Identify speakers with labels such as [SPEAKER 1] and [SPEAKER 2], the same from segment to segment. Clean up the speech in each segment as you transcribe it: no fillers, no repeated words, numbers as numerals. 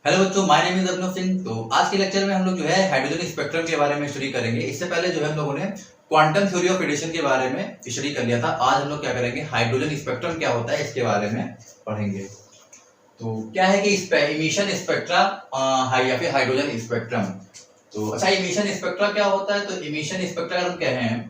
[SPEAKER 1] Hello बच्चों, my name is अभिनव सिंह। तो आज के लेक्चर में हम लोग जो है हाइड्रोजन स्पेक्ट्रम के बारे में स्टडी करेंगे। इससे पहले जो है हम लोगों ने क्वांटम थ्योरी ऑफ रेडिएशन के बारे में स्टडी कर लिया था। आज हम लोग क्या करेंगे, हाइड्रोजन स्पेक्ट्रम क्या होता है इसके बारे में पढ़ेंगे। तो क्या है कि इमिशन स्पेक्ट्रा या फिर हाइड्रोजन स्पेक्ट्रम। तो अच्छा, इमिशन स्पेक्ट्रा क्या होता है? तो इमिशन स्पेक्ट्रा हम कहें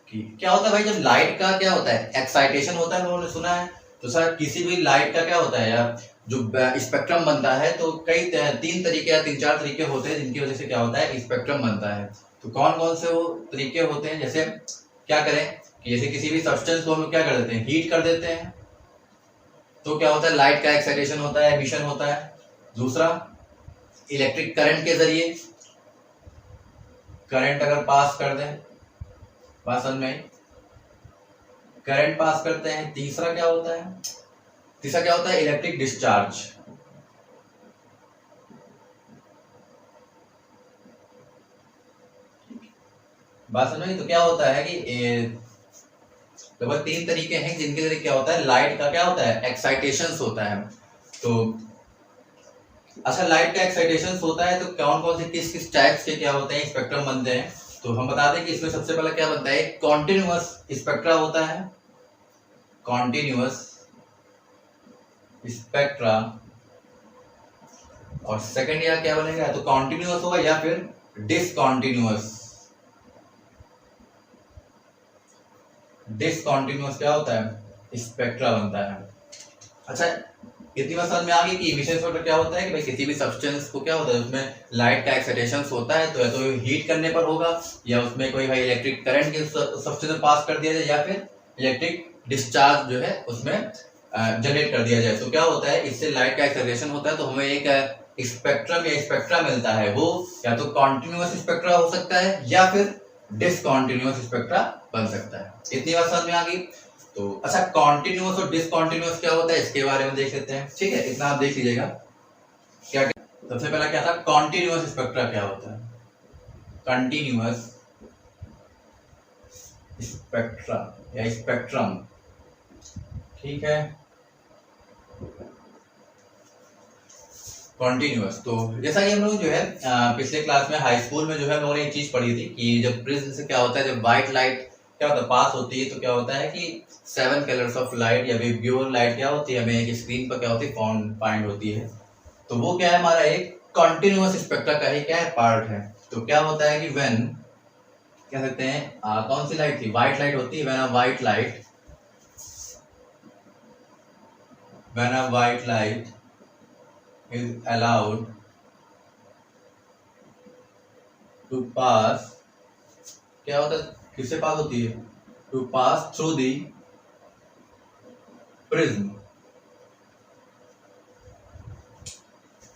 [SPEAKER 1] कि क्या होता है भाई, जब लाइट का क्या होता है, एक्साइटेशन होता है, लोगों ने सुना है। तो सर किसी भी लाइट का क्या होता है यार, जो स्पेक्ट्रम बनता है, तो कई तीन तरीके या तीन चार तरीके होते हैं जिनकी वजह से क्या होता है, स्पेक्ट्रम बनता है। तो कौन कौन से वो तरीके होते हैं? जैसे क्या करें कि जैसे किसी भी सब्सटेंस को हम क्या कर देते हैं, हीट कर देते हैं, तो क्या होता है, लाइट का एक्साइटेशन होता है, एमिशन होता है। दूसरा, इलेक्ट्रिक करंट के जरिए करंट अगर पास कर दें, भाषण में करंट पास करते हैं। तीसरा क्या होता है, इलेक्ट्रिक डिस्चार्ज। बात समझ में? तो क्या होता है कि लगभग तीन तरीके हैं जिनके जरिए क्या होता है, लाइट का क्या होता है, एक्साइटेशन होता है। तो अच्छा, लाइट का एक्साइटेशन होता है, तो कौन कौन से किस किस टाइप्स के क्या होते हैं, स्पेक्ट्रम बनते हैं। तो हम बता दें कि इसमें सबसे पहले क्या बनता है, कॉन्टिन्यूअस स्पेक्ट्रा होता है, कॉन्टिन्यूअस स्पेक्ट्रा। और सेकंड या क्या बनेगा, तो कॉन्टिन्यूअस होगा या फिर डिसकॉन्टिन्यूअस। डिसकॉन्टिन्यूअस क्या होता है, स्पेक्ट्रा बनता है। अच्छा, इतनी बात समझ में आ गई कि इमिशन स्पेक्ट्रा क्या होता है कि भाई किसी भी सब्सटेंस को क्या होता है, उसमें लाइट का एक्साइटेशन होता है, तो या तो हीट करने पर होगा, या उसमें कोई भाई इलेक्ट्रिक करंट के सब्सटेंस पास कर दिया जाए, या फिर इलेक्ट्रिक डिस्चार्ज जो है उसमें जनरेट कर दिया जाए। तो क्या होता है, इससे लाइट का एक्साइटेशन होता है, तो हमें एक स्पेक्ट्रम या स्पेक्ट्रा मिलता है। वो या तो कॉन्टिन्यूअस स्पेक्ट्रा हो सकता है या फिर डिसकॉन्टिन्यूअस स्पेक्ट्रा बन सकता है। इतनी बात समझ में आ गई। तो अच्छा, कॉन्टिन्यूअस और डिसकॉन्टिन्यूअस क्या होता है इसके बारे में देख लेते हैं। ठीक है, इतना आप देख लीजिएगा। क्या सबसे पहला क्या था, कॉन्टिन्यूअस स्पेक्ट्रा क्या होता है, कंटिन्यूअस स्पेक्ट्रा या स्पेक्ट्रम। ठीक है, कॉन्टिन्यूअस। तो जैसा कि हम लोग जो है पिछले क्लास में हाई स्कूल में जो है हम लोगों ने एक चीज पढ़ी थी कि जब प्रिज्म से क्या होता है, जब व्हाइट लाइट क्या होता है पास होती है, तो क्या होता है कि 7 कलर्स ऑफ लाइट या विब्ग्योर लाइट क्या होती है, हमें एक स्क्रीन पर क्या होती है, फाइंड होती है। तो वो क्या है, हमारा एक कॉन्टिन्यूअस स्पेक्ट्रा का ही क्या है, पार्ट है। तो क्या होता है कि व्हेन कह सकते हैं कौन सी लाइट थी, व्हाइट लाइट होती है। When a white light is allowed to pass, क्या होता है, किससे पास होती है, to pass through the prism।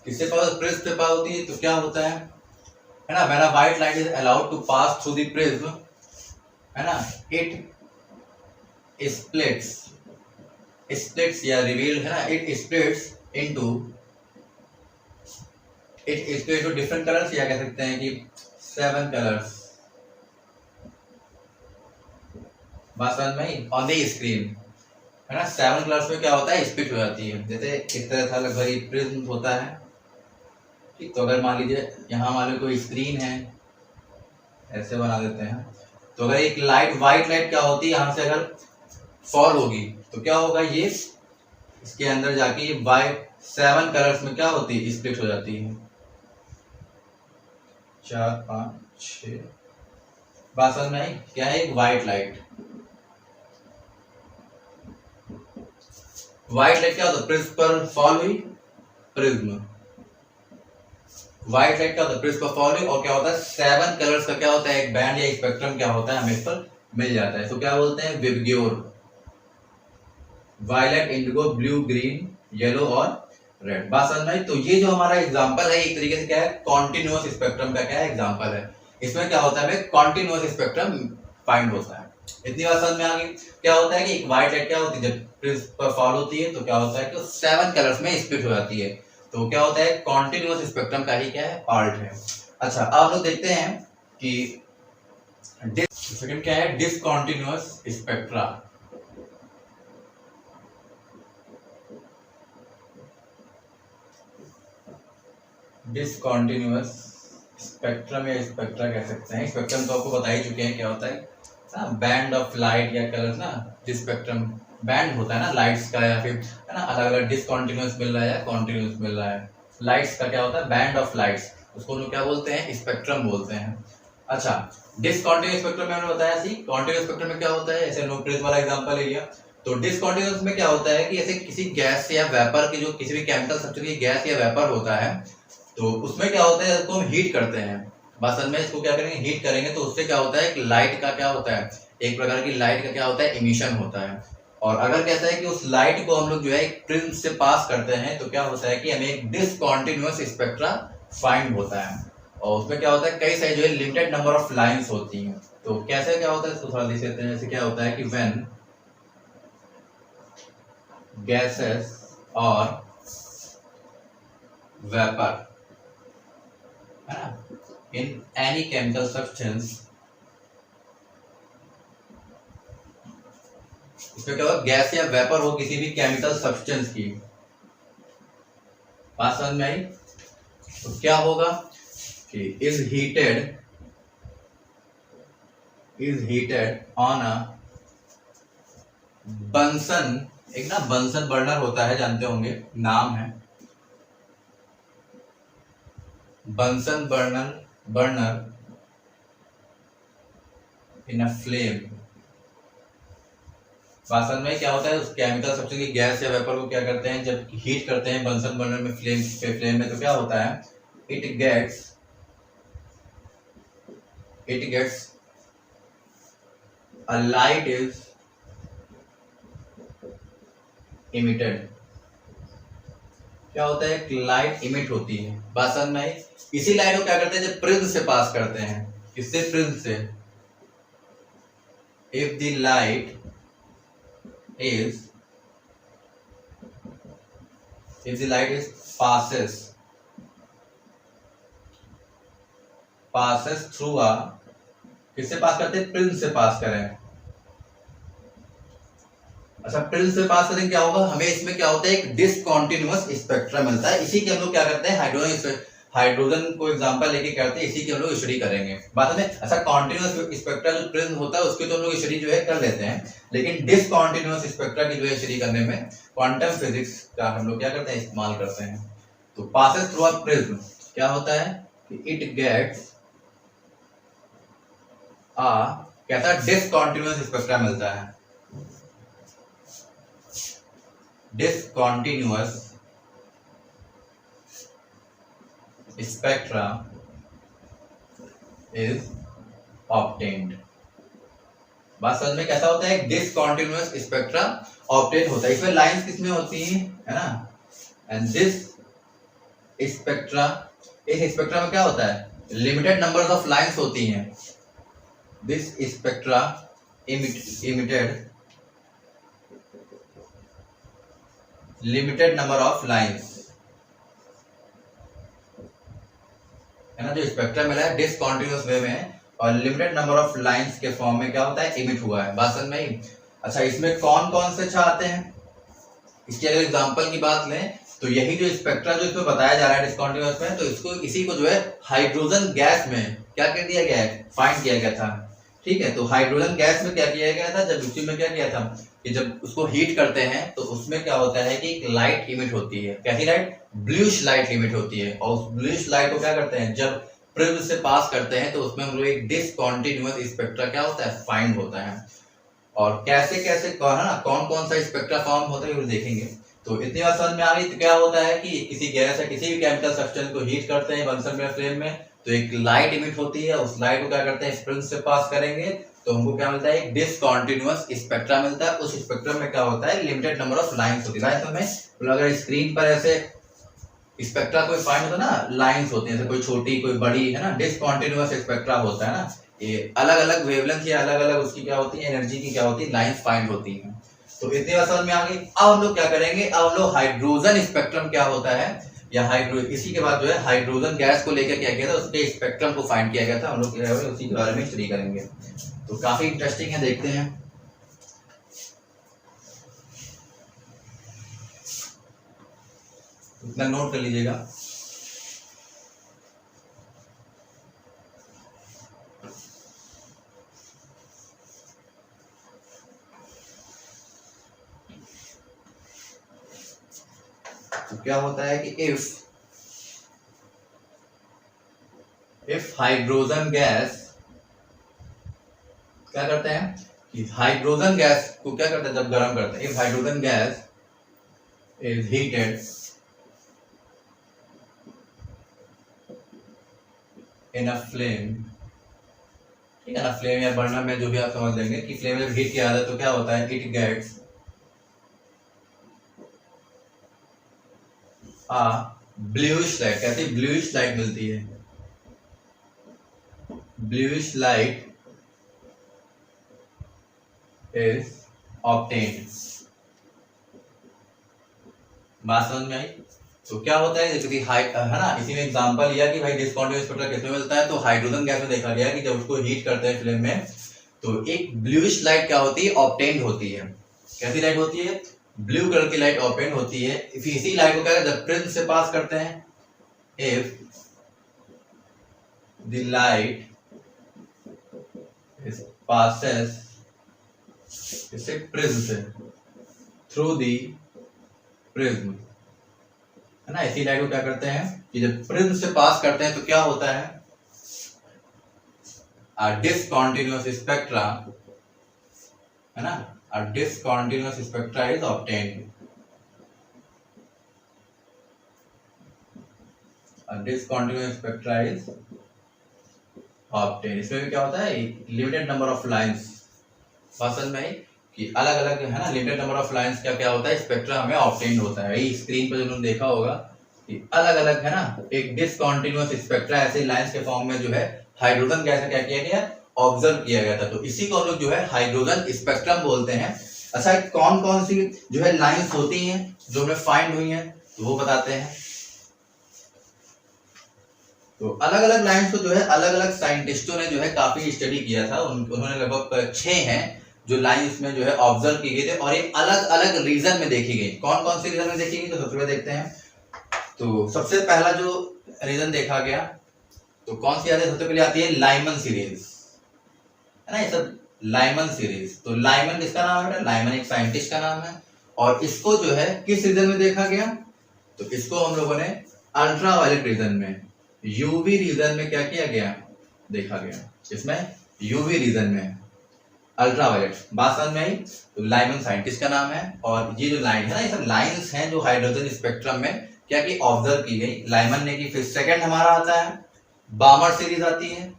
[SPEAKER 1] किससे पास, प्रिज्म से पास होती है। तो क्या होता है ना, when a white light is allowed to pass through the prism, है ना, it splits या रिवील है ना, it splits into different colours, या कह सकते हैं कि 7 कलर्स। बात समझ में ऑन द स्क्रीन, है ना, 7 कलर्स में क्या होता है, स्प्लिट हो जाती है। जैसे इस तरह था लगभग प्रिज्म होता है। ठीक, तो अगर मान लीजिए यहाँ मान लो कोई स्क्रीन है, ऐसे बना देते हैं। तो अगर एक लाइट, व्हाइट लाइट क्या होती है, यहाँ से अगर फॉल होगी तो क्या होगा, ये इसके अंदर जाके बाय 7 कलर्स में क्या होती है, स्प्लिट हो जाती है। 4 5 6। बात समझ में आई? क्या है, एक व्हाइट लाइट। व्हाइट लाइट क्या होता है, प्रिज्म पर फॉल हुई, प्रिज्म व्हाइट लाइट क्या होता है, प्रिज्म पर फॉल हुई, और क्या होता है, 7 कलर्स का क्या होता है, एक बैंड या स्पेक्ट्रम क्या होता है, हमें इस पर मिल जाता है। तो क्या बोलते हैं, VIBGYOR, violet, indigo, blue, green, yellow और रेड। बात समझ में? तो ये जो हमारा एग्जांपल है, एक तरीके से क्या है, कॉन्टिन्यूअस स्पेक्ट्रम का क्या है, एग्जांपल है। इसमें क्या होता है, हमें कॉन्टिन्यूअस स्पेक्ट्रम फाइंड होता है। इतनी बात समझ में आ गई। क्या होता है कि एक व्हाइट लाइट क्या होती है, जब प्रिज्म पर फॉल होती है, तो क्या होता है कि 7 कलर्स में स्प्लिट हो जाती है। तो क्या होता है, कॉन्टिन्यूअस स्पेक्ट्रम का ही क्या है, पार्ट है। अच्छा, अब लोग देखते हैं कि सेकंड क्या है, डिसकॉन्टिन्यूअस स्पेक्ट्रा। डिसकॉन्टिन्यूअस स्पेक्ट्रम या स्पेक्ट्रा कह सकते हैं। स्पेक्ट्रम तो आपको बता ही चुके हैं क्या होता है ना, बैंड ऑफ लाइट या कलर ना, जिस स्पेक्ट्रम बैंड होता है ना लाइट्स का, या फिर है ना अलग अलग डिसकॉन्टिन्यूअस मिल रहा है या कॉन्टिन्यूअस मिल रहा है। लाइट्स का क्या होता है, बैंड ऑफ लाइट्स, उसको लोग क्या बोलते हैं, स्पेक्ट्रम बोलते हैं। अच्छा, डिसकॉन्टिन्यूअस स्पेक्ट्रम मैंने बताया सी, कॉन्टिन्यूअस स्पेक्ट्रम में क्या होता है, ऐसे नो प्रिज्म वाला एग्जांपल ले लिया। तो डिसकॉन्टिन्यूअस में क्या होता है कि ऐसे किसी गैस या वेपर की, जो किसी भी केमिकल स्ट्रक्चर की गैस या वेपर होता है, तो उसमें क्या होता है, इसको हम हीट करते हैं। वास्तव में इसको क्या करेंगे, हीट करेंगे, तो उससे क्या होता है, एक लाइट का क्या होता है, एक प्रकार की लाइट का क्या होता है, इमिशन होता है। और अगर कहता है कि उस लाइट को हम लोग जो है एक प्रिज्म से पास करते हैं, तो क्या होता है कि हमें एक डिसकॉन्टिन्यूअस स्पेक्ट्रा फाइंड होता है। और उसमें क्या होता है, कई सारी जो है लिमिटेड नंबर ऑफ लाइंस होती हैं। तो कैसे क्या होता है, इसको थोड़ा देख लेते हैं। जैसे क्या होता है कि व्हेन गैसेस और वेपर, है ना, इन एनी केमिकल सब्सटेंस, इसमें क्या होगा, गैस या वेपर हो किसी भी केमिकल सब्सटेंस की, बात समझ में आई। तो क्या होगा कि is heated on a Bunsen, एक ना बंसन बर्नर होता है, जानते होंगे, नाम है बंसन बर्नर इन अ फ्लेम। वास्तव में क्या होता है, उस केमिकल सब्सटेंस की गैस या वेपर को क्या करते हैं, जब हीट करते हैं बंसन बर्नर में, फ्लेम में, तो क्या होता है, it gets a light is emitted. क्या होता है, एक लाइट इमिट होती है। बात समझ में आई। इसी लाइट को क्या करते हैं, जब प्रिज्म से पास करते हैं, किससे, प्रिज्म से। If the light is passes through a, किससे पास करते हैं, प्रिज्म से पास करें। अच्छा, प्रिज्म से पास करें क्या होगा, हमें इसमें क्या होता है, एक डिसकॉन्टिन्यूअस स्पेक्ट्रा मिलता है। इसी के हम लोग क्या करते हैं, हाइड्रोजन को एग्जांपल लेके करते हैं, इसी की हम लोग स्टडी करेंगे बाद में। अच्छा, कॉन्टिन्यूअस स्पेक्ट्रा जो प्रिज्म होता है उसकी तो हम लोग स्टडी जो है कर लेते हैं, लेकिन डिसकॉन्टिन्यूअस स्पेक्ट्रा की जो है स्टडी करने में क्वांटम फिजिक्स का हम लोग क्या करते हैं, इस्तेमाल करते हैं। तो पासेस थ्रू अ प्रिज्म क्या होता है कि इट गेट्स आ, कहता है डिसकॉन्टिन्यूअस स्पेक्ट्रा मिलता है। Discontinuous spectra is obtained. बात समझ में, कैसा होता है, डिसकॉन्टिन्यूअस स्पेक्ट्रा ऑब्टेन होता है। इसमें लाइंस किसमें होती हैं, है ना, एंड दिस स्पेक्ट्रा, इस स्पेक्ट्रा में क्या होता है, लिमिटेड नंबर ऑफ लाइंस होती हैं। This spectra emitted limited number of lines, है ना, जो स्पेक्ट्रम मिला है डिसकॉन्टिन्यूअस वे में है और लिमिटेड नंबर ऑफ लाइंस के फॉर्म में क्या होता है, इमिट हुआ है। बात समझ में आई। अच्छा, इसमें कौन कौन से आते हैं, इसकी अगर एग्जांपल की बात लें तो यही जो स्पेक्ट्रा जो इसमें बताया जा रहा है डिसकॉन्टिन्यूअस में, तो इसको इसी को जो है हाइड्रोजन गैस में क्या कर दिया गया है, फाइंड किया गया था। ठीक है, तो हाइड्रोजन गैस में क्या किया गया था, जब उसी में क्या किया था कि जब उसको हीट करते हैं तो उसमें क्या होता है कि एक लाइट इमिट होती है। कैसी लाइट, ब्लूइश लाइट इमिट होती है। और उस ब्लूइश लाइट को क्या करते हैं, जब प्रिज्म से पास करते हैं तो उसमें हम लोग एक डिसकॉन्टिन्यूअस स्पेक्ट्रा क्या होता है, फाइंड होता है। और कैसे कैसे कौन है ना, कौन कौन सा स्पेक्ट्रा फॉर्म होता है वो देखेंगे। तो इतनी बात समझ में आ गई। तो क्या होता है कि किसी गैस या किसी भी केमिकल सब्सटेंस को हीट करते हैं बंसन में फ्लेम में, तो एक लाइट इमिट होती है। उस लाइट को क्या करते हैं, प्रिज्म से पास करेंगे तो हमको क्या मिलता है, एक डिसकॉन्टिन्यूअस स्पेक्ट्रा मिलता है। उस स्पेक्ट्रम में क्या होता है, लिमिटेड नंबर ऑफ लाइंस होती है। तो अगर स्क्रीन पर ऐसे स्पेक्ट्रा कोई फाइंड होता है ना, लाइंस होती हैं, कोई छोटी कोई बड़ी, है ना, डिसकॉन्टिन्यूअस स्पेक्ट्रा होता है ना, ये अलग अलग वेवलेंथ या अलग अलग उसकी क्या होती है, एनर्जी की क्या होती है, लाइंस फाइंड होती हैं। तो इतनी बात समझ में आ गई। अब हम लोग क्या करेंगे, अब हम लोग हाइड्रोजन स्पेक्ट्रम क्या होता है, या इसी के बाद जो है हाइड्रोजन गैस को लेकर क्या किया था, उसके स्पेक्ट्रम को फाइंड किया गया था। हम लोग उसी के बारे में स्टडी करेंगे। तो काफी इंटरेस्टिंग है, देखते हैं। इतना नोट कर लीजिएगा। क्या होता है कि इफ हाइड्रोजन गैस क्या करते हैं कि हाइड्रोजन गैस को क्या करते हैं जब गर्म करते हैं, if hydrogen gas is heated in a flame, ठीक है ना, फ्लेम या बर्नर में जो भी आप समझ लेंगे कि फ्लेम जब हीट किया जाता है तो क्या होता है, it gets a bluish light, कैसी ब्लूइश लाइट मिलती है, ब्लूइश लाइट इज ऑब्टेन्ड। बात समझ में आई? तो क्या होता है जैसे कि है ना, इसी में एग्जांपल लिया कि भाई डिसकंटिन्यूअस स्पेक्ट्रा किसमें मिलता है, तो हाइड्रोजन गैस में देखा गया कि जब उसको हीट करते हैं फ्लेम में तो एक ब्लूइश लाइट क्या होती है, ऑब्टेन्ड होती है। कैसी लाइट होती है, ब्लू कलर की लाइट ऑब्टेन्ड होती है। इसी लाइट को क्या जब प्रिज्म से पास करते हैं, if the light is passes इससे प्रिज्म से थ्रू दी प्रिज्म, है ना, इसी लाइट को क्या करते हैं कि जब प्रिज्म से पास करते हैं तो क्या होता है, अ डिसकंटिन्यूअस स्पेक्ट्रा, है ना, a discontinuous spectra is obtained, a discontinuous spectra is obtained. इसमें भी क्या होता है, लिमिटेड नंबर ऑफ लाइंस, समझ में आई कि अलग अलग है ना, लिमिटेड नंबर ऑफ लाइंस क्या क्या होता है, स्पेक्ट्रा हमें ऑब्टेन्ड होता है। ये स्क्रीन पर जो उन्होंने देखा होगा कि अलग अलग है ना, एक डिसकंटिन्यूअस स्पेक्ट्रा ऐसे लाइंस के फॉर्म में जो है हाइड्रोजन गैस में क्या किया गया, ऑब्जर्व किया गया था। तो इसी को हम लोग जो है हाइड्रोजन स्पेक्ट्रम बोलते हैं। अच्छा, कौन कौन सी जो है लाइंस होती हैं जो हमें फाइंड हुई हैं, तो वो बताते हैं। तो अलग अलग लाइंस को जो है अलग अलग साइंटिस्टों ने जो है काफी स्टडी किया था। उन्होंने लगभग 6 हैं जो लाइंस में जो है ऑब्जर्व की गई थी और ये अलग अलग रीजन में देखी गई। कौन कौन सी रीजन में देखी गई, तो सबसे पहले देखते हैं। तो सबसे पहला जो रीजन देखा गया तो कौन सी आती है, सबसे पहले आती है लाइमन सीरीज, है ना, ये सब लाइमन सीरीज। तो लाइमन किसका नाम है, लाइमन एक साइंटिस्ट का नाम है। और इसको जो है किस रीजन में देखा गया, तो इसको हम लोगों ने अल्ट्रावायलेट रीजन में, यूवी रीजन में क्या किया गया, देखा गया। इसमें यूवी रीजन में अल्ट्रावायलेट, बात समझ में आई। तो लाइमन साइंटिस्ट का नाम है। और ये जो लाइन है ना, ये सब लाइंस हैं जो हाइड्रोजन स्पेक्ट्रम में क्या की ऑब्जर्व की गई, लाइमन ने की। फिर सेकंड हमारा आता है बामर सीरीज आती है,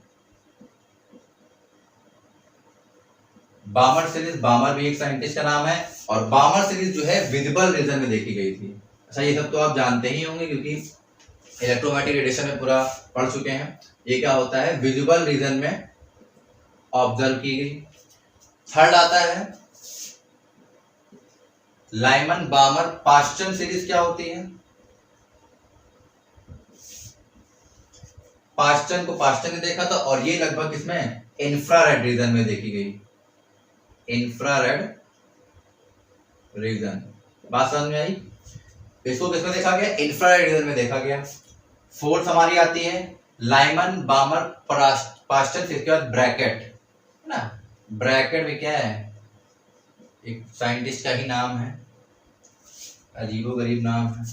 [SPEAKER 1] बामर सीरीज, बामर भी एक साइंटिस्ट का नाम है। और बामर सीरीज जो है विजिबल रीजन में देखी गई थी। अच्छा, ये सब तो आप जानते ही होंगे क्योंकि इलेक्ट्रोमैग्नेटिक रेडिएशन में पूरा पढ़ चुके हैं। ये क्या होता है, विजिबल रीजन में ऑब्जर्व की गई। थर्ड आता है लाइमन बामर पास्चन सीरीज। क्या होती है, पास्चन को पास्चन ने देखा था और ये लगभग इसमें इंफ्रारेड रीजन में देखी गई, इंफ्रारेड रीजन, बात समझ में आई। इसको किसमें देखा गया, इंफ्रारेड रीजन में देखा गया। फोर्थ हमारी आती है लाइमन बामर पास्चन, इसके बाद ब्रैकेट, है ना, ब्रैकेट में क्या है, एक साइंटिस्ट का ही नाम है, अजीबोगरीब नाम है,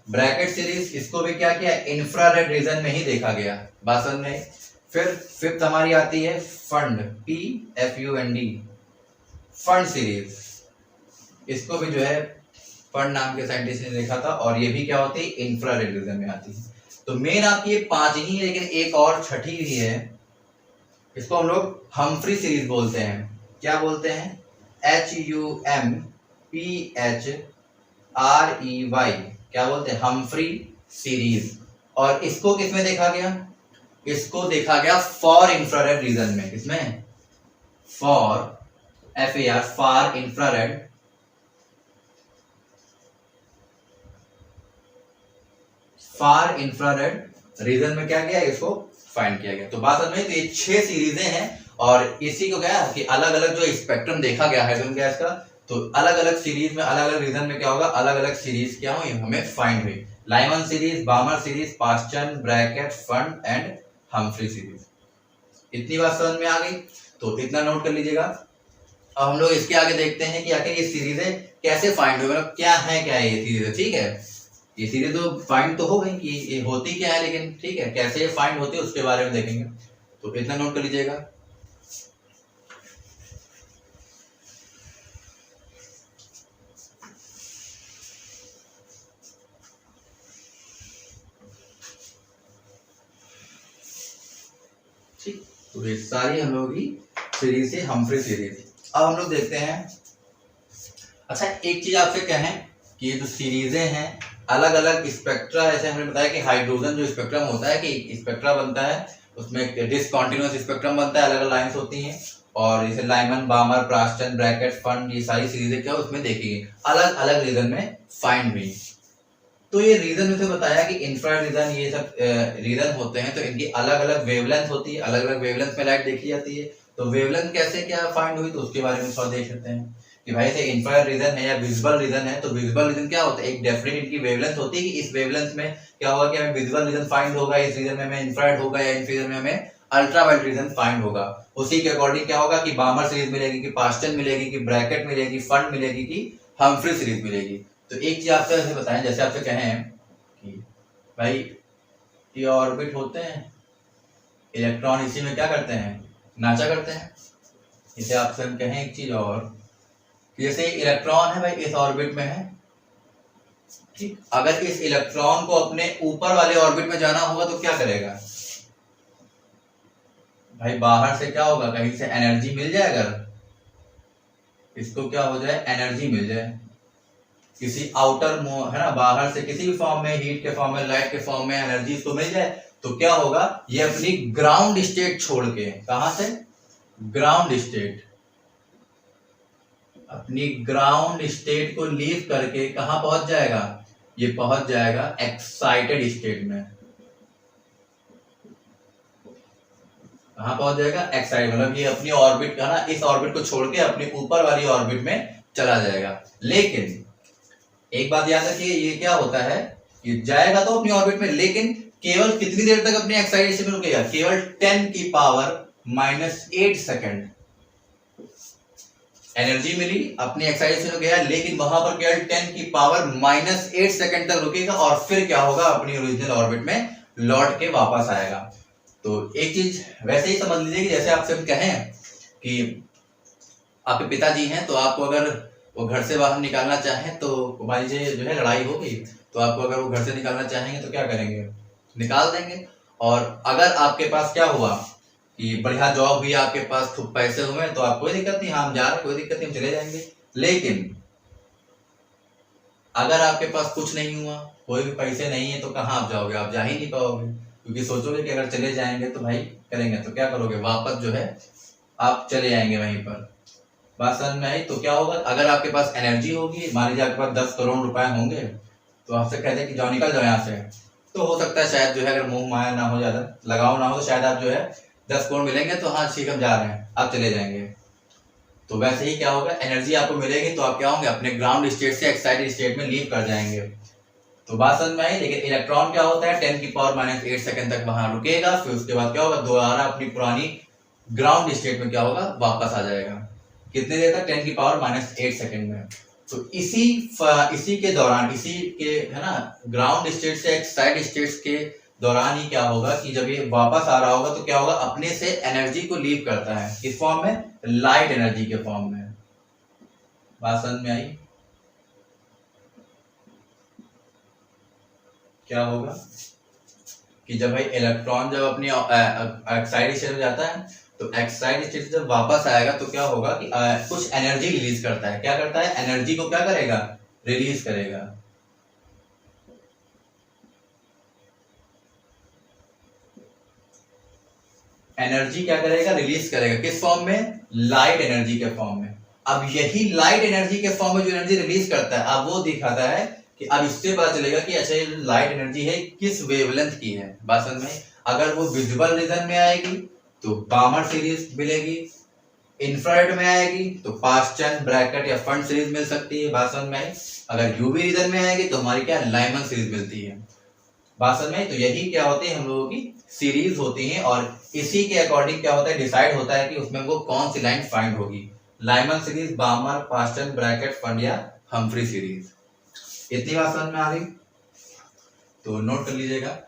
[SPEAKER 1] ब्रैकेट सीरीज। इसको भी क्या किया, इंफ्रारेड रीजन में ही देखा गया, बात समझ में। फिर फिफ्थ हमारी आती है फंड, PFUND, फंड सीरीज। इसको भी जो है फंड नाम के साइंटिस्ट ने देखा था और ये भी क्या होती है, इंफ्रारेड रीजन में आती है। तो मेन आपकी ये 5 ही है, लेकिन एक और छठी भी है, इसको हम लोग हम्फ्री सीरीज बोलते हैं। क्या बोलते हैं, HUMPHREY, क्या बोलते हैं, हम्फ्री सीरीज। और इसको किसमें देखा गया, इसको देखा गया फॉर इंफ्रारेड रीजन में। किसमें, for FAR, far infrared, far infrared reason में क्या किया, इसको फाइंड किया गया। तो बात समझ में, तो ये 6 सीरीजें हैं और इसी को क्या है कि अलग अलग जो स्पेक्ट्रम देखा गया हाइड्रोजन गैस का, तो अलग अलग सीरीज में अलग अलग रीजन में क्या होगा, अलग अलग सीरीज क्या हुई हमें फाइंड हुई। Lyman series, बामर series, Paschen, bracket, fund and Humphry series. इतनी बात समझ में आ गई, तो इतना नोट कर लीजिएगा। अब हम लोग इसके आगे देखते हैं कि आखिर ये सीरीजें कैसे फाइंड हुई, मतलब क्या है, क्या है ये सीरीजें, ठीक है। ये सीरीज तो फाइंड तो हो गई कि ये होती क्या है, लेकिन ठीक है कैसे ये फाइंड होती है उसके बारे में देखेंगे। तो इतना नोट कर लीजिएगा। ठीक, तो ये सारी हम लोग की सीरीज है हम्फ्री सीरीज। अब हम लोग देखते हैं। अच्छा एक चीज आपसे कहें कि ये जो सीरीजें हैं अलग अलग स्पेक्ट्रा, ऐसे हमने बताया कि हाइड्रोजन जो स्पेक्ट्रम होता है कि स्पेक्ट्रा बनता है, उसमें डिसकंटीन्यूअस स्पेक्ट्रम बनता है, अलग अलग लाइंस होती हैं। और जैसे लाइमन, बामर, प्रास्टन, ब्रैकेट, फंड, ये सारी सीरीजें क्या उसमें देखी गई, अलग अलग रीजन में फाइंड हुई। तो ये रीजन में बताया कि इंफ्रारेड रीजन, ये सब रीजन होते हैं तो इनकी अलग अलग वेवलेंथ होती है, अलग अलग वेवलेंथ में लाइट देखी जाती है। तो वेवलेंथ कैसे क्या फाइंड हुई तो उसके बारे में थोड़ा देख सकते हैं कि भाई से इंफ्रारेड रीजन है या विजिबल रीजन है। तो विजिबल रीजन क्या होता है, एक डेफिनेट इनकी वेवलेंथ होती है कि इस वेवलेंथ में क्या होगा कि हमें विजिबल रीजन फाइंड होगा, इस रीजन में हमें इंफ्रारेड होगा, या इस रीजन में हमें अल्ट्रावायलेट रीजन फाइंड होगा। उसी के अकॉर्डिंग क्या होगा कि बामर सीरीज मिलेगी, कि पास्टन मिलेगी, कि ब्रैकेट मिलेगी, फंड मिलेगी, कि हम्फ्री सीरीज मिलेगी। तो एक चीज आपसे ऐसे बताएं, जैसे आपसे कहें कि भाई ये ऑर्बिट होते हैं, इलेक्ट्रॉन इसी में क्या करते हैं, नाचा करते हैं। इसे आपसे हम कहें एक चीज और, जैसे इलेक्ट्रॉन है भाई इस ऑर्बिट में है, ठीक, अगर इस इलेक्ट्रॉन को अपने ऊपर वाले ऑर्बिट में जाना होगा तो क्या करेगा भाई, बाहर से क्या होगा, कहीं से एनर्जी मिल जाए, अगर इसको क्या हो जाए एनर्जी मिल जाए, किसी आउटर है ना, बाहर से किसी भी फॉर्म में, हीट के फॉर्म में, लाइट के फॉर्म में एनर्जी इसको मिल जाए, तो क्या होगा ये अपनी ग्राउंड स्टेट छोड़ के, कहां से, ग्राउंड स्टेट, अपनी ग्राउंड स्टेट को लीव करके कहां पहुंच जाएगा, ये पहुंच जाएगा एक्साइटेड स्टेट में। कहां पहुंच जाएगा, एक्साइटेड, मतलब ये अपनी ऑर्बिट है ना, इस ऑर्बिट को छोड़ के अपने ऊपर वाली ऑर्बिट में चला जाएगा। लेकिन एक बात याद रखिए, ये क्या होता है, ये जाएगा तो अपनी ऑर्बिट में, लेकिन केवल कितनी देर तक अपनी एक्साइटेशन में रुकेगा, केवल 10 की पावर -8 सेकंड एनर्जी मिली, अपनी एक्साइटेशन में गया, लेकिन वहां पर केवल 10 की पावर -8 सेकंड तक रुकेगा और फिर क्या होगा, अपनी ओरिजिनल ऑर्बिट में लौट के वापस आएगा। तो एक चीज वैसे ही समझ लीजिए कि जैसे आपसे हम कहें कि आपके पिताजी हैं, तो आपको अगर वो घर से बाहर निकालना चाहें, तो मान लीजिए जो है लड़ाई हो गई, तो आपको अगर वो घर से निकालना चाहेंगे तो क्या करेंगे, निकाल देंगे। और अगर आपके पास क्या हुआ कि बढ़िया जॉब हुई, आपके पास खूब पैसे हुए, तो आप कोई दिक्कत नहीं, हम जा रहे हैं, कोई दिक्कत नहीं, हम चले जाएंगे। लेकिन अगर आपके पास कुछ नहीं हुआ, कोई भी पैसे नहीं है, तो कहाँ आप जाओगे, आप जा ही नहीं पाओगे, क्योंकि सोचोगे कि अगर चले जाएंगे तो भाई करेंगे, तो क्या करोगे, वापस जो है आप चले जाएंगे वहीं पर। बात समझ में आई। तो क्या होगा, अगर आपके पास एनर्जी होगी, मान लीजिए आपके पास 10 करोड़ रुपए होंगे, तो आपसे कहते हैं कि जाओ निकल जाओ यहाँ से, तो हो सकता है शायद जो है, अगर मुंह माया ना हो, ज्यादा लगाव ना हो, तो शायद आप जो है 10 करोड़ मिलेंगे तो हाँ ठीक हम जा रहे हैं, आप चले जाएंगे। तो वैसे ही क्या होगा, एनर्जी आपको मिलेगी तो आप क्या होंगे, अपने ग्राउंड स्टेट से एक्साइटेड स्टेट में लीव कर जाएंगे। तो बात समझ में आई। लेकिन इलेक्ट्रॉन क्या होता है, 10 की पावर -8 सेकंड तक वहां रुकेगा, फिर उसके बाद क्या होगा, दोबारा अपनी पुरानी ग्राउंड स्टेट में क्या होगा, वापस आ जाएगा। कितने देर तक, 10 की पावर -8 सेकंड में। तो इसी के दौरान, इसी के है ना, ग्राउंड स्टेट से एक्साइटेड स्टेट्स के दौरान ही क्या होगा कि जब ये वापस आ रहा होगा तो क्या होगा, अपने से एनर्जी को लीव करता है, किस फॉर्म में, लाइट एनर्जी के फॉर्म में। बात समझ में आई। क्या होगा कि जब भाई इलेक्ट्रॉन जब अपनी एक्साइटेड स्टेट में जाता है, तो एक्साइटेड स्टेट से जब वापस आएगा तो क्या होगा कि कुछ एनर्जी रिलीज करता है। क्या करता है, एनर्जी को क्या करेगा, रिलीज करेगा। एनर्जी क्या करेगा, रिलीज करेगा, किस फॉर्म में, लाइट एनर्जी के फॉर्म में। अब यही लाइट एनर्जी के फॉर्म में जो एनर्जी रिलीज करता है, अब वो दिखाता है कि अब इससे पता चलेगा कि अच्छा ये लाइट एनर्जी है किस वेवलेंथ की है। बात समझ में। अगर वो विजिबल रीजन में आएगी तो बामर सीरीज मिलेगी, इंफ्रारेड में आएगी तो पास्टन, ब्रैकेट या फंड सीरीज मिल सकती है। बात समझ में आई। अगर यूवी रीजन में आएगी तो हमारी क्या, लाइमन सीरीज मिलती है। बात समझ में आई। तो यही क्या होती है, हम लोगों की सीरीज होती है, और इसी के अकॉर्डिंग क्या होता है, डिसाइड होता है कि उसमें वो कौन सी लाइन फाइंड होगी, Lyman series, बामर, Paschen, bracket, fund या हम्फ्री सीरीज। इतनी बात समझ में आ गई। तो नोट कर लीजिएगा। तो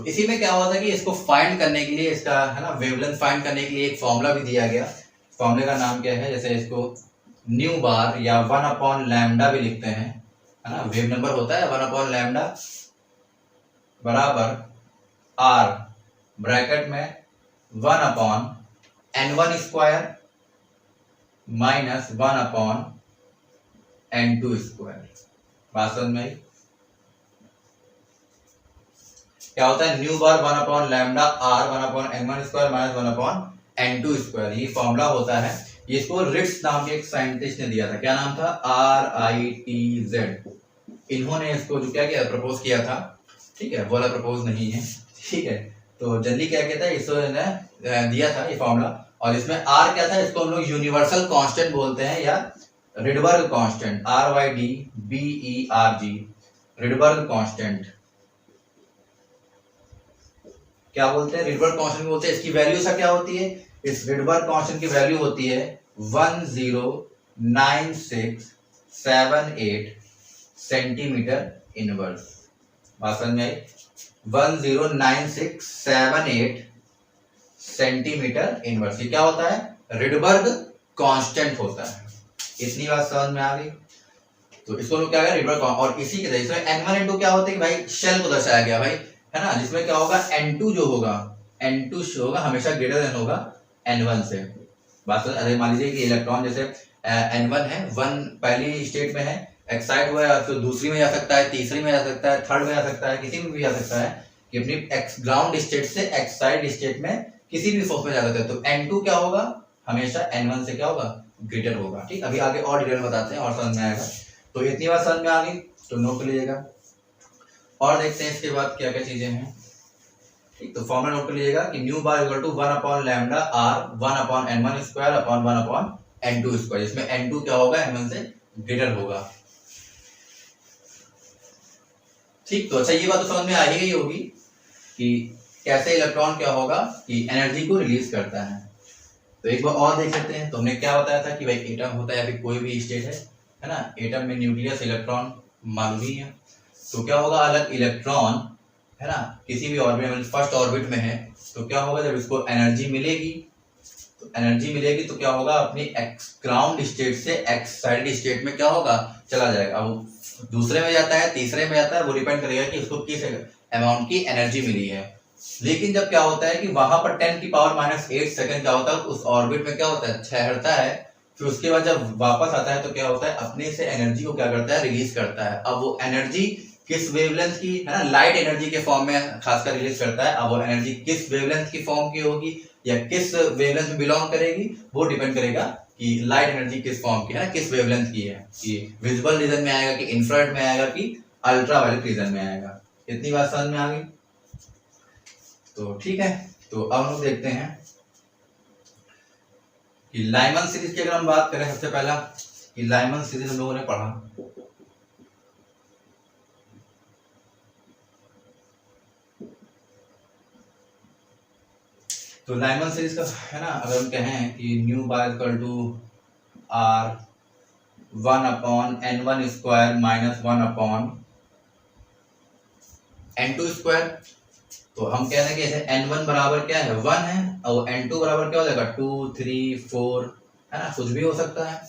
[SPEAKER 1] इसी में क्या हुआ था कि इसको फाइंड करने के लिए, इसका है ना वेवलेंथ फाइंड करने के लिए एक फॉर्मूला भी दिया गया। फॉर्मूले का नाम क्या है, जैसे इसको न्यू बार या 1/लैम्डा भी लिखते हैं, है ना। वेव नंबर होता है 1/लैम्डा बराबर आर ब्रैकेट में 1/n1 square minus 1/n2 square. बात समझ में आई? क्या होता है न्यू बार 1/लैम्डा R 1/n1 square minus 1/n2 square, ये फॉर्मूला होता है। ये इसको रिट्स नाम के एक साइंटिस्ट ने दिया था। क्या नाम था? RITZ। इन्होंने इसको जो क्या किया, प्रपोज किया था। ठीक है, बोला प्रपोज नहीं है, ठीक है। तो जनरली क्या कहता है, इसने दिया था ये फॉर्मूला, और इसमें आर क्या था, इसको हम लोग यूनिवर्सल कांस्टेंट बोलते हैं या Rydberg constant, RYDBERG, Rydberg constant क्या बोलते हैं, रिडबर्ग कांस्टेंट बोलते हैं। इसकी वैल्यू सा क्या होती है, इस रिडबर्ग कांस्टेंट की वैल्यू होती है 109678 सेंटीमीटर इनवर्स। बात समझ में आई? 109678 सेंटीमीटर इनवर्स, ये क्या होता है, रिडबर्ग कांस्टेंट होता है। इतनी बात समझ में आ गई। तो इसको लोग क्या करें, रिडबर्ग, और इसी के तरीके से n1 n2 क्या होते हैं कि भाई शेल को दर्शाया गया भाई, है ना, जिसमें क्या होगा n2 जो होगा, n2 होगा हमेशा ग्रेटर देन होगा n1 से। बात अरे मान लीजिए कि इलेक्ट्रॉन जैसे n1 है, 1 पहली स्टेट में है, एक्साइट हुआ है, तो दूसरी में जा सकता है, तीसरी में जा सकता है, थर्ड में जा सकता है, किसी में भी जा सकता है कि अपनी ग्राउंड स्टेट से एक्साइट स्टेट में किसी भी फोर्स में जा सकता है। तो n2 क्या होगा, हमेशा n1 से क्या होगा, ग्रेटर होगा। ठीक, अभी आगे और डिटेल बताते हैं और समझ में आएगा। तो इतनी बात समझ में आ गई, तो नोट कर लीजिएगा। और देखते हैं इसके बाद क्या क्या चीजें हैं। ठीक, तो फॉर्मूला नोट कर लीजिएगा कि न्यू बार इक्वल टू 1/लैम्डा R 1/n1 square upon 1/n2 square, इसमें n2 क्या होगा, n1 से ग्रेटर होगा। ठीक, तो अच्छा ये बात तो समझ में आ ही गई होगी कि कैसे इलेक्ट्रॉन क्या होगा कि एनर्जी को रिलीज करता है। तो एक बार और देख लेते हैं। तो हमने क्या बताया था कि भाई एटम होता है या फिर कोई भी स्टेट है ना, एटम में न्यूक्लियस, इलेक्ट्रॉन मालूम ही है। तो क्या होगा, अलग इलेक्ट्रॉन है ना किसी भी ऑर्बिट में, फर्स्ट ऑर्बिट में है, तो क्या होगा जब इसको एनर्जी मिलेगी, तो एनर्जी मिलेगी तो क्या होगा, अपनी ग्राउंड स्टेट से एक्साइटेड स्टेट में क्या होगा, चला जाएगा। अब दूसरे में जाता है, तीसरे में जाता है, वो डिपेंड करेगा कि उसको किस अमाउंट की एनर्जी मिली है। लेकिन जब क्या होता है कि वहां पर 10⁻⁸ सेकंड क्या होता है, उस ऑर्बिट में क्या होता है, ठहरता है। फिर उसके बाद जब वापस आता है तो क्या होता है, अपने से एनर्जी को क्या करता है, रिलीज करता है। अब वो एनर्जी किस वेवलेंथ की, है ना, लाइट एनर्जी के फॉर्म में खासकर रिलीज करता है। अब वो एनर्जी किस वेवलेंथ की फॉर्म की होगी या किस वेवलेंथ में बिलोंग करेगी, वो डिपेंड करेगा कि लाइट एनर्जी किस फॉर्म की है ना, किस वेवलेंथ की है, कि विजिबल रीजन में आएगा, कि इंफ्रारेड में आएगा, कि अल्ट्रावायलेट रीजन में आएगा। इतनी बात समझ में आ गई। तो ठीक है, तो अब हम लोग देखते हैं कि लाइमन सीरीज की अगर हम बात करें, सबसे पहला कि लाइमन सीरीज हम लोगों ने पढ़ा। तो लाइमन सीरीज का है ना, अगर हम कहें कि nu bar equal to R 1/n1 square minus 1/n2 square, तो हम कह रहे हैं कि जैसे n1 बराबर क्या है, 1 है, और n2 बराबर क्या हो जाएगा, 2 3 4, है ना, कुछ भी हो सकता है।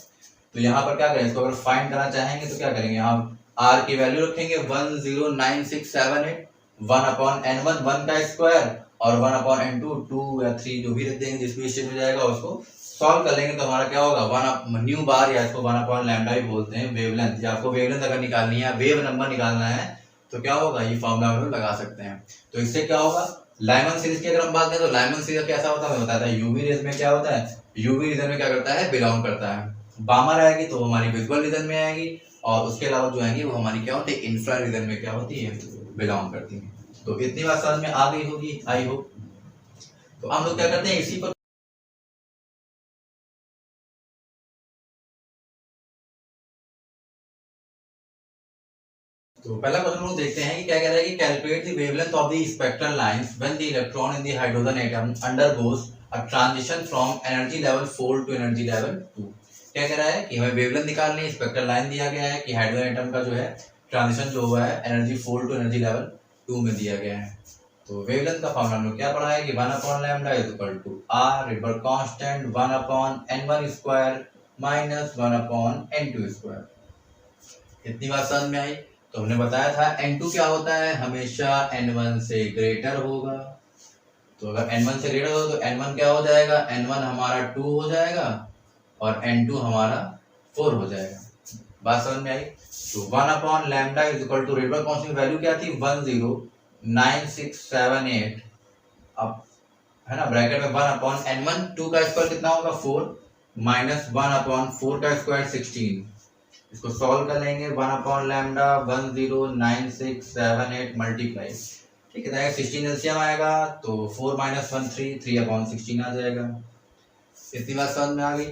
[SPEAKER 1] तो यहाँ पर क्या करें, इसको अगर फाइंड करना चाहेंगे तो क्या करेंगे, यहाँ r की वैल्यू रखेंगे 109678, 1/n1 1 का स्क्वायर और 1/n2 2 या 3 जो भी रख देंगे, जिस भी स्टेट में जाएगा उसको सॉल्व कर लेंगे। तो हमारा क्या होगा, न्यू बार या इसको 1/लैम्डा भी बोलते हैं, वेवलेंथ, या आपको वेवलेंथ अगर निकालनी है, वेव नंबर निकालना है, तो क्या होगा, ये फॉर्मूला हम लोग लगा सकते हैं। तो इससे क्या होगा, लाइमन सीरीज की अगर हम बात करें तो लाइमन सीरीज कैसा होता है, बताता है यूवी रेज में क्या होता है, यूवी रीजन में क्या करता है, बिलोंग करता है। बामर आएगी तो हमारी विजुअल रीजन में आएगी, और उसके अलावा जो आएंगी वो हमारी क्या होती है, इंफ्रा रीजन में क्या होती है, बिलोंग करती है। तो इतनी बात समझ में आ गई होगी, आई होप। तो हम लोग क्या करते हैं, इसी पर तो पहला क्वेश्चन हम लोग देखते हैं कि क्या कह रहा है कि calculate the wavelength of the spectral lines when the electron in the hydrogen atom undergoes a transition from energy level 4 to energy level 2। क्या कह रहा है कि हमें वेवलेंथ निकालनी है, स्पेक्ट्रल लाइन दिया गया है कि हाइड्रोजन एटम का जो है ट्रांजिशन जो हुआ है एनर्जी 4 टू एनर्जी लेवल 2 में दिया गया है। तो वेवलेंथ का फॉर्मूला हम लोग क्या पढ़ा है कि 1/λ is equal to r river constant 1/n1 square minus 1/n2 square. इतनी बात समझ में आई। तो हमने बताया था n2 क्या होता है, हमेशा n1 से ग्रेटर होगा। तो अगर n1 से ग्रेटर हो तो n1 क्या हो जाएगा, n1 हमारा 2 हो जाएगा और n2 हमारा 4 हो जाएगा। बात समझ में आई। तो 1/λ is equal to red constant value क्या थी 109678। अब है ना ब्रैकेट में 1/n1 2 का स्क्वायर कितना होगा 4 माइनस 1/4 का स्क्वायर 16। इसको सॉल्व कर लेंगे 1/λ 109678 मल्टीप्लाई, ठीक है 16 एलसीएम आएगा तो 4 माइनस 1 3/16 आ जाएगा। इतनी बात समझ में आ गई।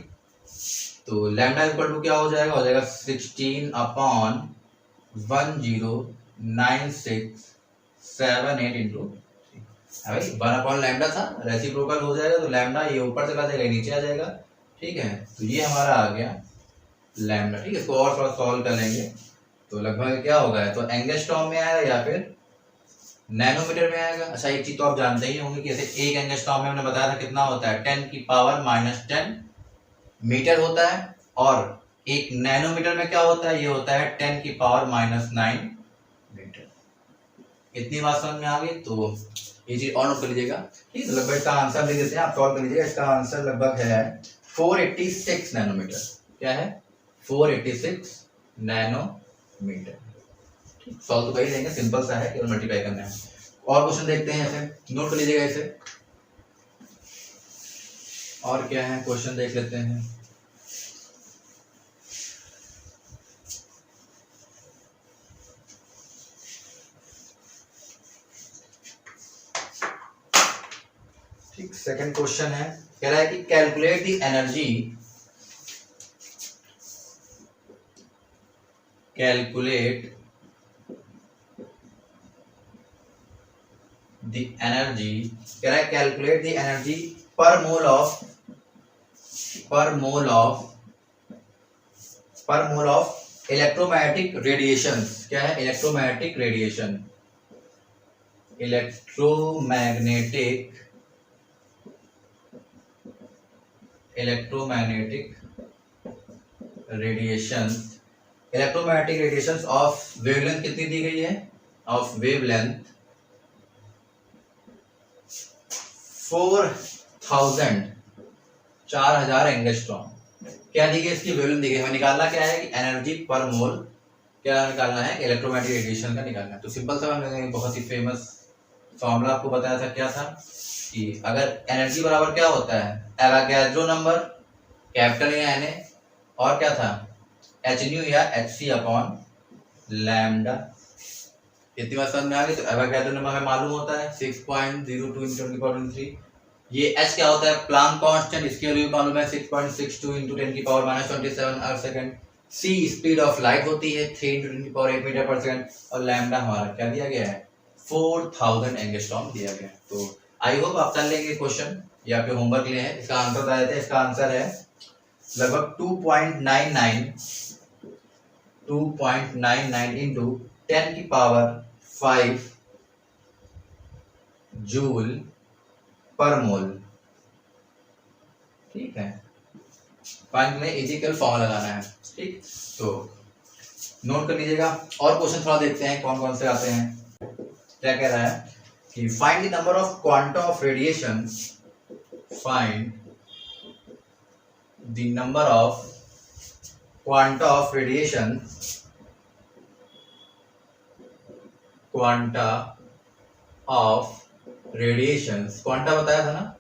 [SPEAKER 1] तो लैम्डा इक्वल टू क्या हो जाएगा 16/109678 इंटू भाई 1/λ था, रेसिप्रोकल हो जाएगा तो लैम्डा ये ऊपर चला जाएगा नीचे आ जाएगा, ठीक है। तो ये हमारा आ गया लैम्डा, ठीक है। इसको और थोड़ा सॉल्व कर लेंगे तो लगभग क्या होगा, तो एंगस्ट्रॉम में आएगा या फिर नैनोमीटर में आएगा। अच्छा एक चीज तो आप जानते ही होंगे कि जैसे एक एंगस्ट्रॉम में हमने बताया था कितना होता है 10⁻⁻10 मीटर होता है, और एक नैनोमीटर में क्या होता है, ये होता है 10⁻⁹ मीटर। इतनी बात समझ में आ गई। तो ये चीज और नोट कर लीजिएगा, ठीक है। लगभग इसका आंसर लिख देते हैं, आप सॉल्व कर लीजिएगा। इसका आंसर लगभग है 486 नैनोमीटर। क्या है 486 नैनोमीटर। सॉल्व तो कर ही देंगे, सिंपल सा है, केवल मल्टीप्लाई करना है। और क्वेश्चन देखते हैं, ऐसे नोट कर लीजिएगा इसे। और क्या है क्वेश्चन देख लेते हैं। ठीक, सेकंड क्वेश्चन है, कह रहा है कि calculate the energy, calculate the energy, कह रहा है कैलकुलेट द एनर्जी पर मोल ऑफ इलेक्ट्रोमैग्नेटिक रेडिएशन। क्या है electromagnetic radiation, electromagnetic radiation of wavelength कितनी दी गई है, ऑफ वेवलेंथ 4000 एंगस्ट्रॉम। क्या दी गई, इसकी वेवलेंथ दी गई। हमें निकालना क्या है कि एनर्जी पर मोल क्या निकालना है, इलेक्ट्रोमैग्नेटिक रेडिएशन का निकालना है। तो सिंपल सा मैंने बहुत ही फेमस फॉर्मूला आपको बताया था, क्या था कि अगर एनर्जी बराबर क्या होता है एवोगैड्रो नंबर कैपिटल या Na, और क्या था hν या hc अपॉन लैम्डा। इतनी बात समझ में आ गई। तो एवोगैड्रो नंबर हमें मालूम होता है 6.02 × 10⁻³ ये h क्या होता है प्लांक कांस्टेंट, इसके वैल्यू मालूम है 6.62 × 10⁻27 अर्थ second. c speed of light होती है 3 × 10⁸ मीटर पर सेकंड, और लैम्डा हमारा क्या दिया गया है 4000 एंगस्ट्रॉम दिया गया है। तो आई होप आप कर लेंगे क्वेश्चन, ये आपके होमवर्क लिए है। इसका आंसर बता देते हैं, इसका आंसर है लगभग 2.99 इंटू 10⁵ जूल पर मोल, ठीक है। फाइनल में इजिकल फॉर्मूला लगाना है, ठीक। तो नोट कर लीजिएगा। और क्वेश्चन थोड़ा देखते हैं कौन कौन से आते हैं। क्या कह रहा है कि find the number of quanta of radiation, find the number of quanta of radiation, quanta of radiations. Quanta बताया था ना,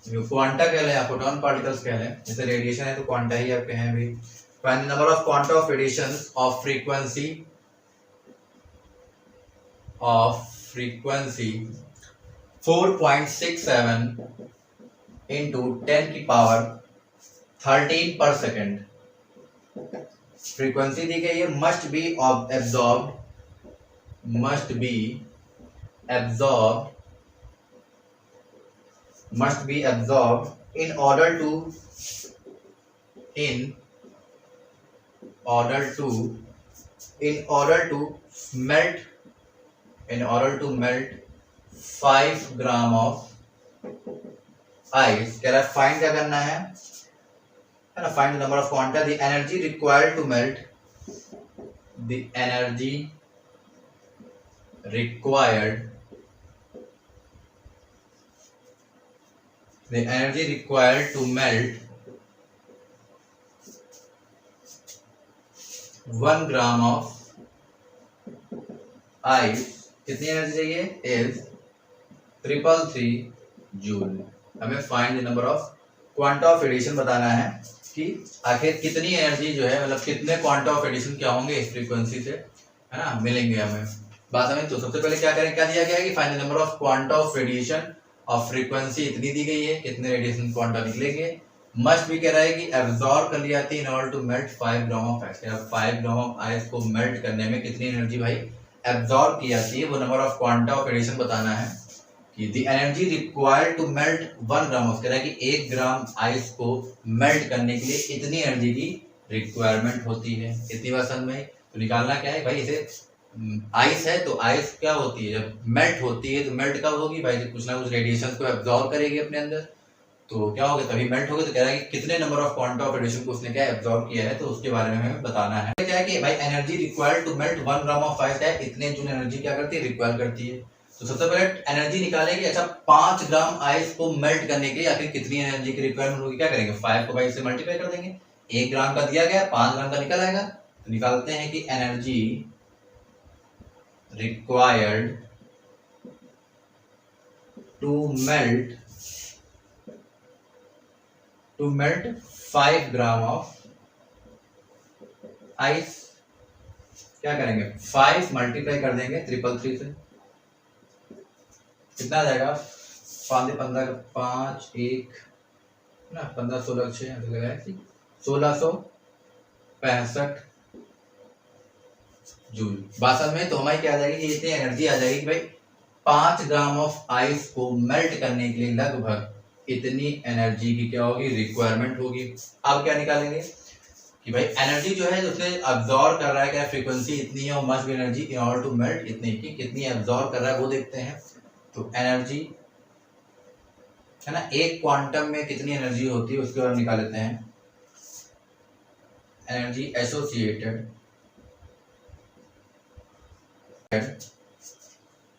[SPEAKER 1] क्वांटा कह लें, फोटॉन पार्टिकल्स कह लें, जैसे रेडिएशन है तो क्वांटा ही आप कहें भी। Find the number of quanta of radiations of frequency 4.67 into 10⁻13 per second. Frequency दी गई है must be absorbed must be absorbed in order to melt 5 gram of ice. कह रहा है फाइंड क्या करना है ना, find the number of quanta the energy required to melt the energy required to melt 1 gram of ice. कितनी energy चाहिए? Is 333 joule. हमें find the number of quanta of addition बताना है कि आखिर कितनी एनर्जी जो है, मतलब कितने क्वांटा ऑफ एडिशन क्या होंगे इस फ्रीक्वेंसी से, है ना, मिलेंगे हमें। बात हमें तो सबसे पहले क्या करें, क्या दिया गया है कि find the number of quanta of radiation of frequency इतनी दी गई है, कितने रेडिएशन क्वांटा निकलेंगे। मस्ट भी कह रहा है कि एब्जॉर्ब कर लिया थी in order to melt 5 gram of ice. 5 gram of ice को मेल्ट करने में कितनी एनर्जी भाई एब्जॉर्ब की जाती है, वो number of quanta of addition बताना है कि the energy required to melt 1 gram of, कह रहा है कि 1 ग्राम आइस को मेल्ट करने के लिए इतनी एनर्जी की रिक्वायरमेंट होती है। इतनी बात समझ में। तो निकालना क्या है भाई, इसे आइस है तो आइस क्या होती है, जब मेल्ट होती है तो मेल्ट कब होगी भाई, जब कुछ ना कुछ रेडिएशन को एब्जॉर्ब करेगी अपने अंदर, तो क्या होगा तभी मेल्ट होगा। तो कह रहा है कि कितने number of quanta of radiation को उसने क्या एब्जॉर्ब किया है, तो उसके बारे में हमें बताना है। क्या है कि भाई energy required to melt 1 gram of ice है, इतने जूल एनर्जी क्या करती है, रिक्वायर करती है। तो सबसे पहले एनर्जी निकालेंगे। अच्छा 5 ग्राम आइस को मेल्ट करने के लिए आखिर कितनी एनर्जी की रिक्वायरमेंट होगी, क्या करेंगे 5 को भाई से मल्टीप्लाई कर देंगे। 1 ग्राम का दिया गया, 5 ग्राम का निकल आएगा। तो निकालते हैं कि energy required to melt 5 gram of ice. क्या करेंगे 5 मल्टीप्लाई कर देंगे 333 से, कितना आ जाएगा 5 15 5 1 ना 15 16 6 1665 जूल। बात में तो हमारी क्या आ जाएगी, इतनी एनर्जी आ जाएगी कि भाई 5 ग्राम ऑफ आइस को मेल्ट करने के लिए लगभग इतनी एनर्जी की क्या होगी, रिक्वायरमेंट होगी। अब क्या निकालेंगे कि भाई एनर्जी जो है उसने अब्जॉर्ब कर रहा है, क्या फ्रीक्वेंसी इतनी है और must be energy in order to melt इतनी की, कितनी एब्जॉर्ब कर रहा है वो देखते हैं। तो एनर्जी है ना, एक क्वांटम में कितनी एनर्जी होती है उसके बारे में निकाल लेते हैं। एनर्जी एसोसिएटेड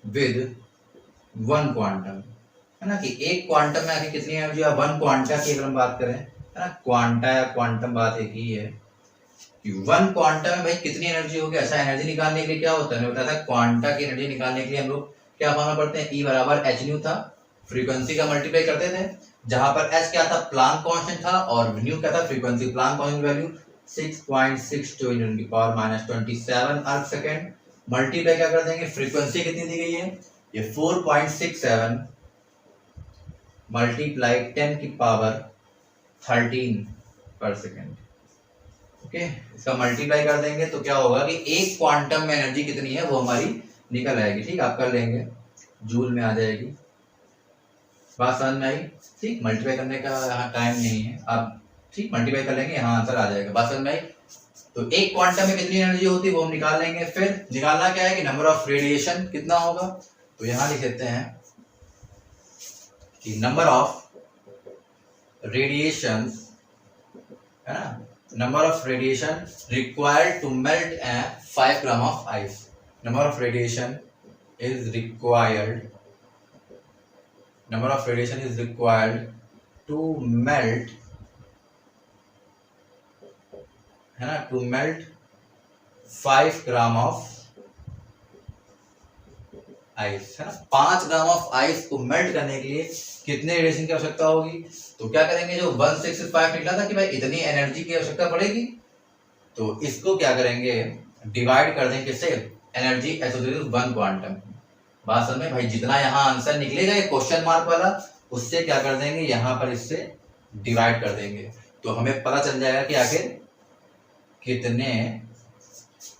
[SPEAKER 1] विद 1 क्वांटम, है ना, कि एक क्वांटम में आखिर कितनी एनर्जी है। 1 क्वांटा की अगर हम बात करें, है ना, क्वांटा या क्वांटम बात एक ही है कि 1 क्वांटम में भाई कितनी एनर्जी होगी। ऐसा एनर्जी निकालने के लिए क्या होता है, बताया था क्वांटा की एनर्जी निकालने के लिए हम लोग क्या फॉर्मूला पढ़ते हैं, E बराबर h न्यू था, फ्रीक्वेंसी का मल्टीप्लाई करते थे, जहां पर h क्या था, प्लांक कांस्टेंट था, और न्यू क्या था, फ्रीक्वेंसी। प्लांक कांस्टेंट वैल्यू 6.62 × 10⁻27 अर्ग सेकेंड, मल्टीप्लाई क्या कर देंगे, फ्रीक्वेंसी कितनी दी गई है, ये 4.67 मल्टीप्लाई 10⁻13 पर सेकेंड। ओके, इसका मल्टीप्लाई कर देंगे तो क्या होगा कि एक क्वांटम में एनर्जी कितनी है वो हमारी निकल आएगी। ठीक, आप कर लेंगे, जूल में आ जाएगी। बात समझ में आई। ठीक, मल्टीप्लाई करने का यहाँ टाइम नहीं है, आप ठीक मल्टीप्लाई कर लेंगे, यहाँ आंसर आ जाएगा। बात समझ में आई। तो एक क्वांटम में कितनी एनर्जी होती है वो हम निकाल लेंगे। फिर निकालना क्या है कि नंबर ऑफ रेडिएशन कितना होगा, तो यहाँ लिख देते हैं कि नंबर ऑफ रेडिएशन, है ना, number of radiation required to melt 5 gram of ice. Number of radiation is required, number of radiation is required to melt, है ना, to melt 5 gram of ice, है ना। 5 ग्राम ऑफ आइस को melt करने के लिए कितने रेडिएशन की आवश्यकता होगी। तो क्या करेंगे, जो 165 निकला था कि भाई इतनी एनर्जी की आवश्यकता पड़ेगी, तो इसको क्या करेंगे, डिवाइड कर देंगे किससे, एनर्जी एसोसिएटेड 1 क्वांटम। बात समझ में भाई, जितना यहाँ आंसर निकलेगा ये क्वेश्चन मार्क वाला, उससे क्या कर देंगे, यहाँ पर इससे डिवाइड कर देंगे, तो हमें पता चल जाएगा कि आखिर कितने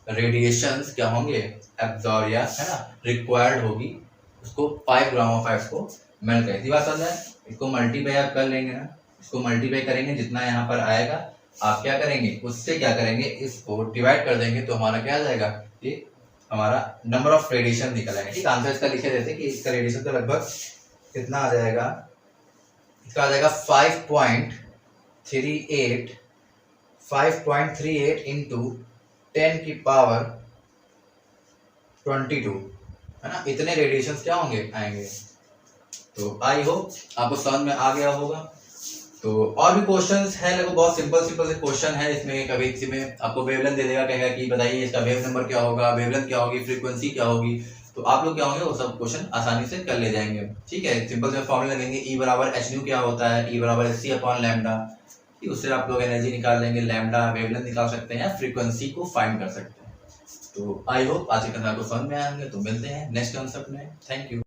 [SPEAKER 1] रेडिएशंस क्या होंगे, एब्जॉर्ब या है ना रिक्वायर्ड होगी, उसको 5 ग्राम ऑफ आइस को मेल्ट करें। बात समझ है। इसको मल्टीप्लाई आप कर लेंगे ना, इसको मल्टीप्लाई करेंगे, जितना यहाँ पर आएगा आप क्या करेंगे, उससे क्या करेंगे, इसको डिवाइड कर देंगे, तो हमारा क्या आ जाएगा, ये हमारा नंबर ऑफ रेडिएशन निकल आएगा। ठीक, आंसर इसका लिखे देते कि इसका रेडिएशन तो लगभग कितना आ जाएगा, इसका आ जाएगा 5.38 इंटू 10 की पावर 22, है ना, इतने रेडिएशन क्या होंगे, आएंगे। तो आई होप आपको समझ में आ गया होगा। तो और भी क्वेश्चंस है, लगभग बहुत सिंपल से क्वेश्चन है इसमें। कभी किसी में आपको वेवलेंथ दे देगा, कहेगा कि बताइए इसका वेव नंबर क्या होगा, वेवलेंथ क्या होगी, फ्रीक्वेंसी क्या होगी, तो आप लोग क्या होंगे वो सब क्वेश्चन आसानी से कर ले जाएंगे। ठीक है, सिंपल से फॉर्मूला लगेंगे, E बराबर hν क्या होता है, E बराबर c अपॉन लैम्डा, उससे आप लोग एनर्जी निकाल लेंगे, लैम्डा वेवलेंथ निकाल सकते हैं, फ्रीक्वेंसी को फाइंड कर सकते हैं। तो आई होप आज के कंसेप्ट को समझ में आएंगे। तो मिलते हैं नेक्स्ट कंसेप्ट में। Thank you.